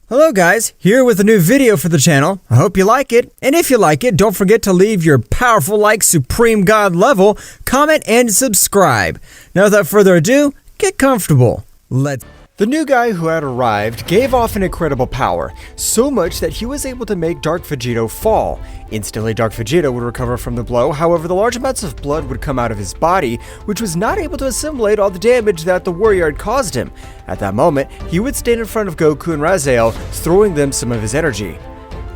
Hello guys, here with a new video for the channel. I hope you like it, and if you like it, don't forget to leave your powerful like Supreme God level, comment, and subscribe. Now without further ado, get comfortable. The new guy who had arrived gave off an incredible power, so much that he was able to make Dark Vegeta fall. Instantly, Dark Vegeta would recover from the blow, however the large amounts of blood would come out of his body, which was not able to assimilate all the damage that the warrior had caused him. At that moment, he would stand in front of Goku and Raziel, throwing them some of his energy.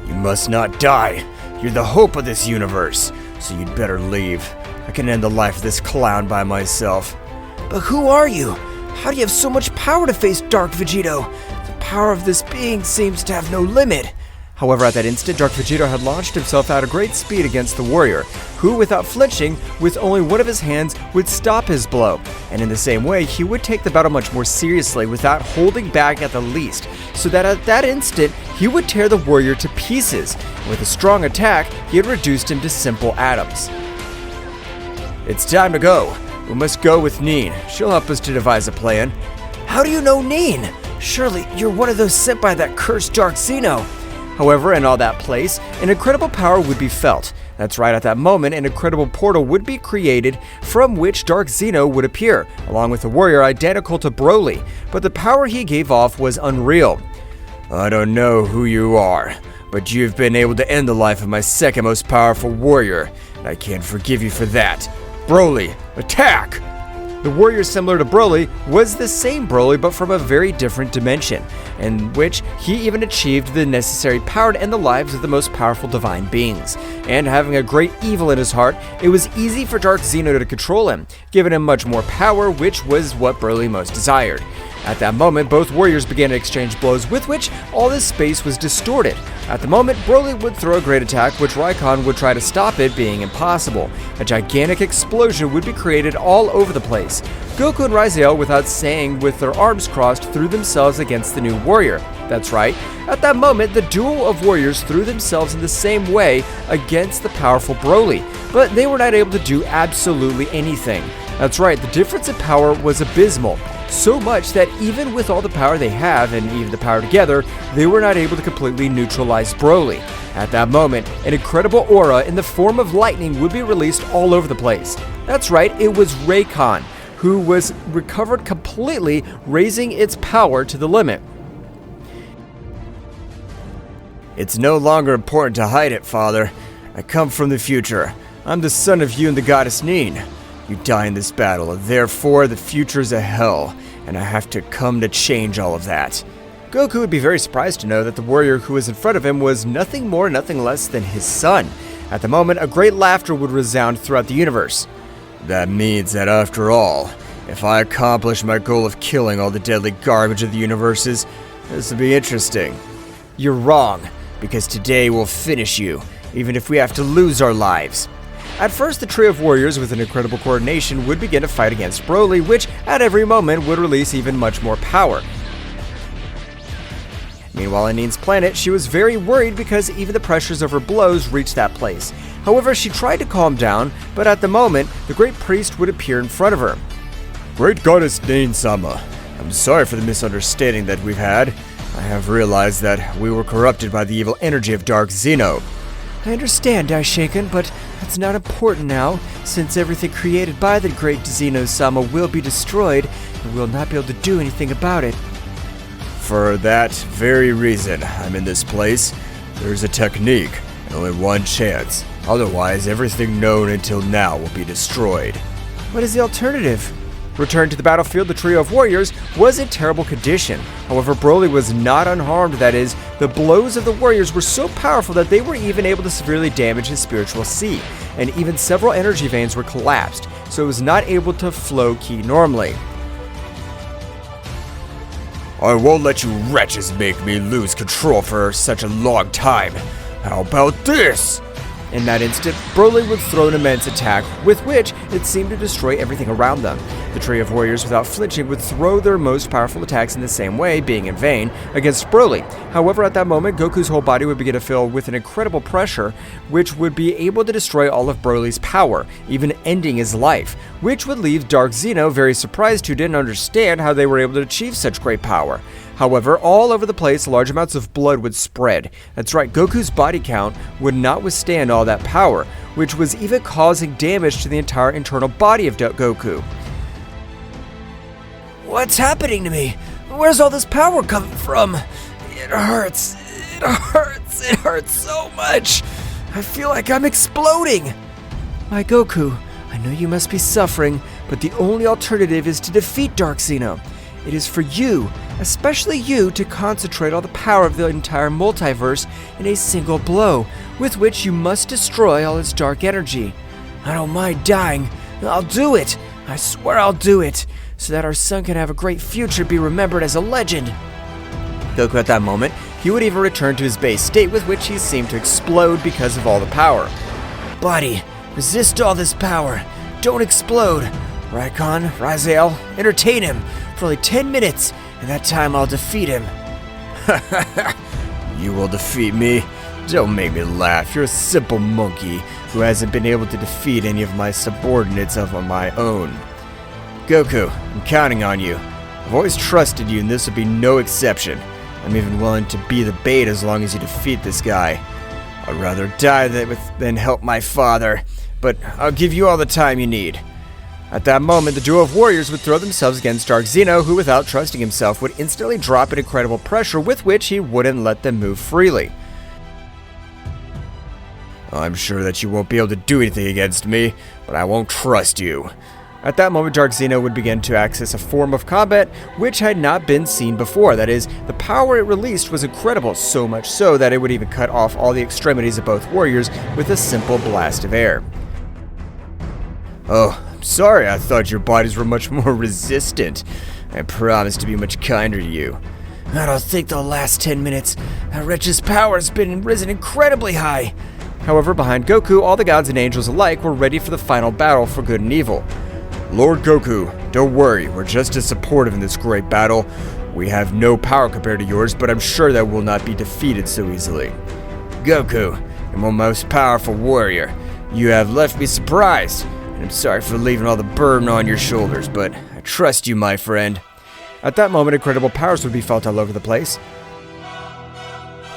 "You must not die. You're the hope of this universe, so you'd better leave. I can end the life of this clown by myself." "But who are you? How do you have so much power to face Dark Vegeta? The power of this being seems to have no limit." However, at that instant, Dark Vegeta had launched himself at a great speed against the warrior, who, without flinching, with only one of his hands, would stop his blow. And in the same way, he would take the battle much more seriously without holding back at the least, so that at that instant, he would tear the warrior to pieces. And with a strong attack, he had reduced him to simple atoms. "It's time to go. We must go with Neen. She'll help us to devise a plan." "How do you know Neen? Surely you're one of those sent by that cursed Dark Zeno." However, in all that place, an incredible power would be felt. That's right, at that moment, an incredible portal would be created from which Dark Zeno would appear, along with a warrior identical to Broly, but the power he gave off was unreal. "I don't know who you are, but you've been able to end the life of my second most powerful warrior, and I can't forgive you for that. Broly, attack!" The warrior similar to Broly was the same Broly but from a very different dimension, in which he even achieved the necessary power to end the lives of the most powerful divine beings. And having a great evil in his heart, it was easy for Dark Zeno to control him, giving him much more power, which was what Broly most desired. At that moment, both warriors began to exchange blows with which all this space was distorted. At the moment, Broly would throw a great attack, which Raikon would try to stop it, being impossible. A gigantic explosion would be created all over the place. Goku and Raziel, without saying, with their arms crossed, threw themselves against the new warrior. That's right, at that moment, the duo of warriors threw themselves in the same way against the powerful Broly, but they were not able to do absolutely anything. That's right, the difference in power was abysmal. So much that even with all the power they have, and even the power together, they were not able to completely neutralize Broly. At that moment, an incredible aura in the form of lightning would be released all over the place. That's right, it was Raikon, who was recovered completely, raising its power to the limit. "It's no longer important to hide it, Father. I come from the future. I'm the son of you and the goddess Neen. You die in this battle, and therefore the future's a hell, and I have to come to change all of that." Goku would be very surprised to know that the warrior who was in front of him was nothing more, nothing less than his son. At the moment, a great laughter would resound throughout the universe. "That means that after all, if I accomplish my goal of killing all the deadly garbage of the universes, this will be interesting." "You're wrong, because today we'll finish you, even if we have to lose our lives." At first, the trio of warriors with an incredible coordination would begin to fight against Broly, which at every moment would release even much more power. Meanwhile, on Neen's planet, she was very worried because even the pressures of her blows reached that place. However, she tried to calm down, but at the moment, the great priest would appear in front of her. "Great goddess Zeno-sama, I'm sorry for the misunderstanding that we've had. I have realized that we were corrupted by the evil energy of Dark Zeno." "I understand, Daishinkan, but that's not important now, since everything created by the great Zeno-sama will be destroyed, and we'll not be able to do anything about it." "For that very reason, I'm in this place. There's a technique, and only one chance. Otherwise, everything known until now will be destroyed." "What is the alternative?" Returned to the battlefield, the trio of warriors was in terrible condition. However, Broly was not unharmed. That is, the blows of the warriors were so powerful that they were even able to severely damage his spiritual sea, and even several energy veins were collapsed, so it was not able to flow ki normally. "I won't let you wretches make me lose control for such a long time. How about this?" In that instant, Broly would throw an immense attack, with which it seemed to destroy everything around them. The trio of warriors, without flinching, would throw their most powerful attacks in the same way, being in vain, against Broly. However, at that moment, Goku's whole body would begin to fill with an incredible pressure, which would be able to destroy all of Broly's power, even ending his life, which would leave Dark Zeno very surprised, who didn't understand how they were able to achieve such great power. However, all over the place, large amounts of blood would spread. That's right, Goku's body count would not withstand all that power, which was even causing damage to the entire internal body of Goku. What's happening to me? Where's all this power coming from? It hurts. It hurts. It hurts so much. I feel like I'm exploding. My Goku, I know you must be suffering, but the only alternative is to defeat Dark Zeno. It is for you, especially you, to concentrate all the power of the entire multiverse in a single blow, with which you must destroy all its dark energy. I don't mind dying. I'll do it. I swear I'll do it, so that our son can have a great future, be remembered as a legend. Goku at that moment, he would even return to his base state, with which he seemed to explode because of all the power. Buddy, resist all this power. Don't explode. Raikon, Raziel, entertain him for only 10 minutes, and that time I'll defeat him. You will defeat me? Don't make me laugh. You're a simple monkey who hasn't been able to defeat any of my subordinates of my own. Goku, I'm counting on you. I've always trusted you, and this will be no exception. I'm even willing to be the bait as long as you defeat this guy. I'd rather die than help my father, but I'll give you all the time you need. At that moment, the duo of warriors would throw themselves against Dark Zeno, who, without trusting himself, would instantly drop an incredible pressure with which he wouldn't let them move freely. I'm sure that you won't be able to do anything against me, but I won't trust you. At that moment, Dark Zeno would begin to access a form of combat which had not been seen before. That is, the power it released was incredible, so much so that it would even cut off all the extremities of both warriors with a simple blast of air. Oh, I'm sorry, I thought your bodies were much more resistant. I promised to be much kinder to you. I don't think the last 10 minutes. That wretch's power has been risen incredibly high. However, behind Goku, all the gods and angels alike were ready for the final battle for good and evil. Lord Goku, don't worry, we're just as supportive in this great battle. We have no power compared to yours, but I'm sure that we'll not be defeated so easily. Goku, you're my most powerful warrior. You have left me surprised, and I'm sorry for leaving all the burden on your shoulders, but I trust you, my friend. At that moment, incredible powers would be felt all over the place.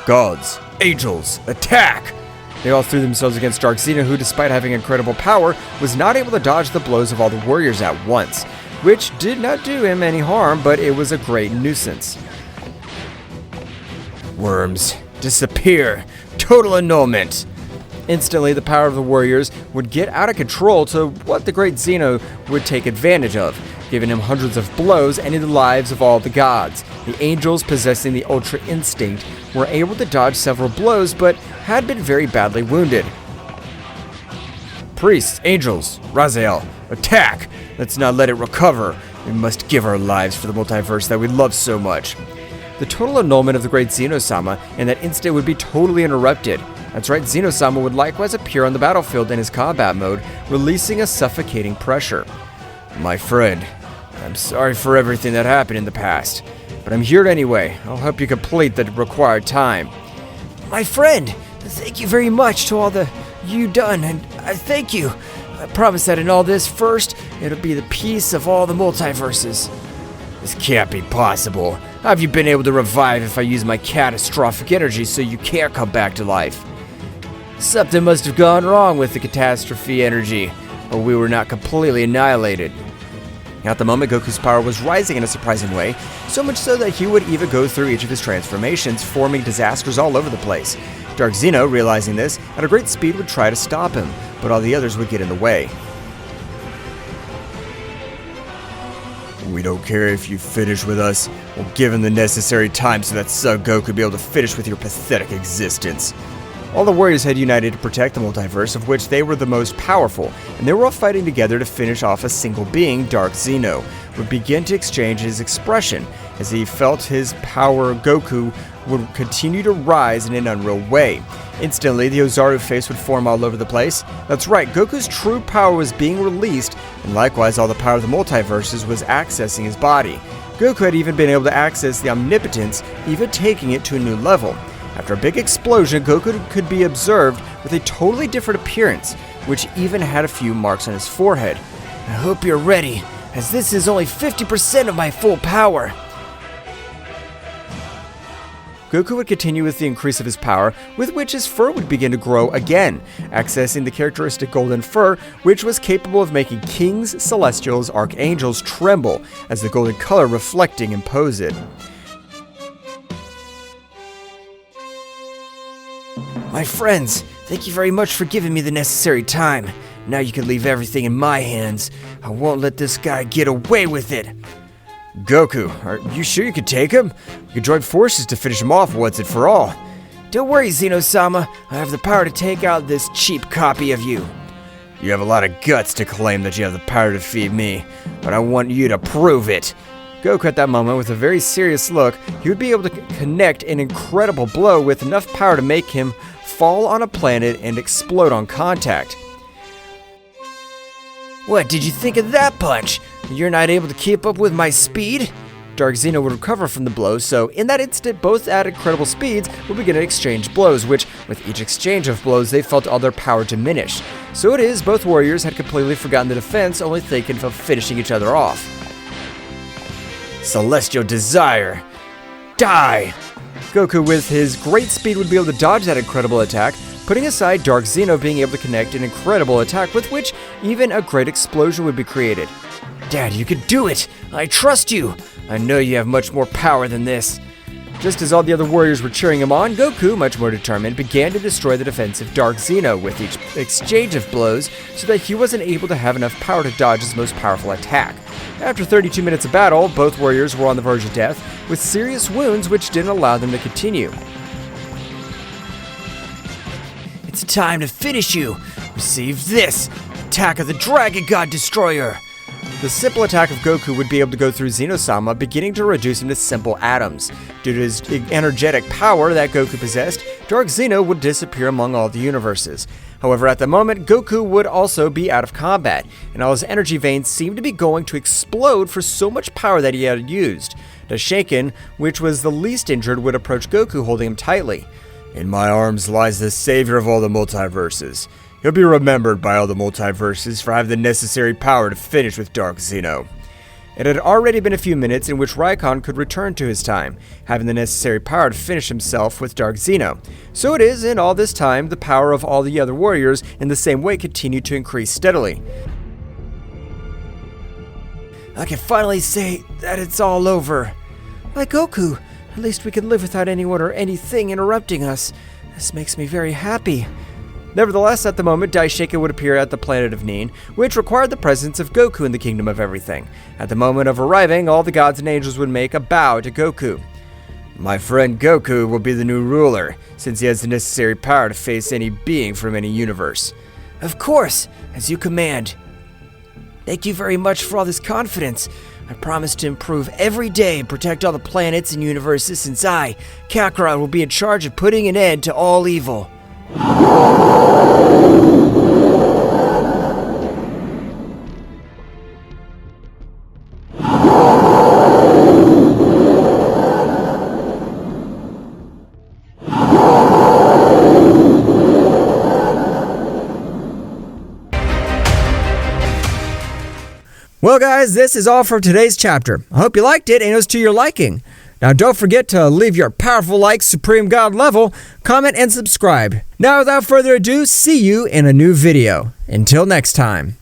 Gods, angels, attack! They all threw themselves against Dark Zeno, who, despite having incredible power, was not able to dodge the blows of all the warriors at once, which did not do him any harm, but it was a great nuisance. Worms, disappear! Total annulment! Instantly, the power of the warriors would get out of control to what the great Zeno would take advantage of, giving him hundreds of blows ending the lives of all the gods. The angels, possessing the Ultra Instinct, were able to dodge several blows, but had been very badly wounded. Priests, angels, Raziel, attack! Let's not let it recover. We must give our lives for the multiverse that we love so much. The total annulment of the great Zeno-sama in that instant would be totally interrupted. That's right, Zeno-sama would likewise appear on the battlefield in his combat mode, releasing a suffocating pressure. My friend, I'm sorry for everything that happened in the past, but I'm here anyway. I'll help you complete the required time. My friend, thank you very much to all the you done, and I thank you. I promise that in all this, first, it'll be the peace of all the multiverses. This can't be possible. How have you been able to revive if I use my catastrophic energy so you can't come back to life? Something must have gone wrong with the catastrophe energy, but we were not completely annihilated. At the moment, Goku's power was rising in a surprising way, so much so that he would even go through each of his transformations, forming disasters all over the place. Dark Zeno, realizing this, at a great speed would try to stop him, but all the others would get in the way. We don't care if you finish with us. We'll give him the necessary time so that Son Goku could be able to finish with your pathetic existence. All the warriors had united to protect the multiverse, of which they were the most powerful, and they were all fighting together to finish off a single being. Dark Zeno would begin to exchange his expression, as he felt his power Goku would continue to rise in an unreal way. Instantly, the Ozaru face would form all over the place. That's right, Goku's true power was being released, and likewise all the power of the multiverses was accessing his body. Goku had even been able to access the Omnipotence, even taking it to a new level. After a big explosion, Goku could be observed with a totally different appearance, which even had a few marks on his forehead. I hope you're ready, as this is only 50% of my full power. Goku would continue with the increase of his power, with which his fur would begin to grow again, accessing the characteristic golden fur, which was capable of making kings, celestials, archangels tremble, as the golden color reflecting impose it. My friends, thank you very much for giving me the necessary time. Now you can leave everything in my hands. I won't let this guy get away with it. Goku, are you sure you could take him? We could join forces to finish him off once and for all. Don't worry, Zeno-sama. I have the power to take out this cheap copy of you. You have a lot of guts to claim that you have the power to defeat me, but I want you to prove it. Goku at that moment, with a very serious look, he would be able to connect an incredible blow with enough power to make him fall on a planet and explode on contact. What did you think of that punch? You're not able to keep up with my speed? Dark Zeno would recover from the blow, so in that instant, both at incredible speeds would begin to exchange blows, which, with each exchange of blows, they felt all their power diminish. So it is, both warriors had completely forgotten the defense, only thinking of finishing each other off. Celestial Desire! Die! Goku, with his great speed, would be able to dodge that incredible attack, putting aside Dark Zeno being able to connect an incredible attack with which even a great explosion would be created. Dad, you can do it! I trust you! I know you have much more power than this. Just as all the other warriors were cheering him on, Goku, much more determined, began to destroy the defensive Dark Zeno with each exchange of blows so that he wasn't able to have enough power to dodge his most powerful attack. After 32 minutes of battle, both warriors were on the verge of death, with serious wounds which didn't allow them to continue. It's time to finish you! Receive this! Attack of the Dragon God Destroyer! The simple attack of Goku would be able to go through Zeno-sama, beginning to reduce him to simple atoms. Due to his energetic power that Goku possessed, Dark Zeno would disappear among all the universes. However, at the moment, Goku would also be out of combat, and all his energy veins seemed to be going to explode for so much power that he had used. Daishinkan, which was the least injured, would approach Goku, holding him tightly. In my arms lies the savior of all the multiverses. He'll be remembered by all the multiverses for having the necessary power to finish with Dark Zeno. It had already been a few minutes in which Raikon could return to his time, having the necessary power to finish himself with Dark Zeno. So it is, in all this time, the power of all the other warriors in the same way continued to increase steadily. I can finally say that it's all over. My Goku, at least we can live without anyone or anything interrupting us. This makes me very happy. Nevertheless, at the moment, Daishinkan would appear at the planet of Nin, which required the presence of Goku in the Kingdom of Everything. At the moment of arriving, all the gods and angels would make a bow to Goku. My friend Goku will be the new ruler, since he has the necessary power to face any being from any universe. Of course, as you command. Thank you very much for all this confidence. I promise to improve every day and protect all the planets and universes, since I, Kakarot, will be in charge of putting an end to all evil. Well guys, this is all for today's chapter. I hope you liked it and it was to your liking. Now don't forget to leave your powerful like Supreme God level, comment and subscribe. Now without further ado, see you in a new video. Until next time.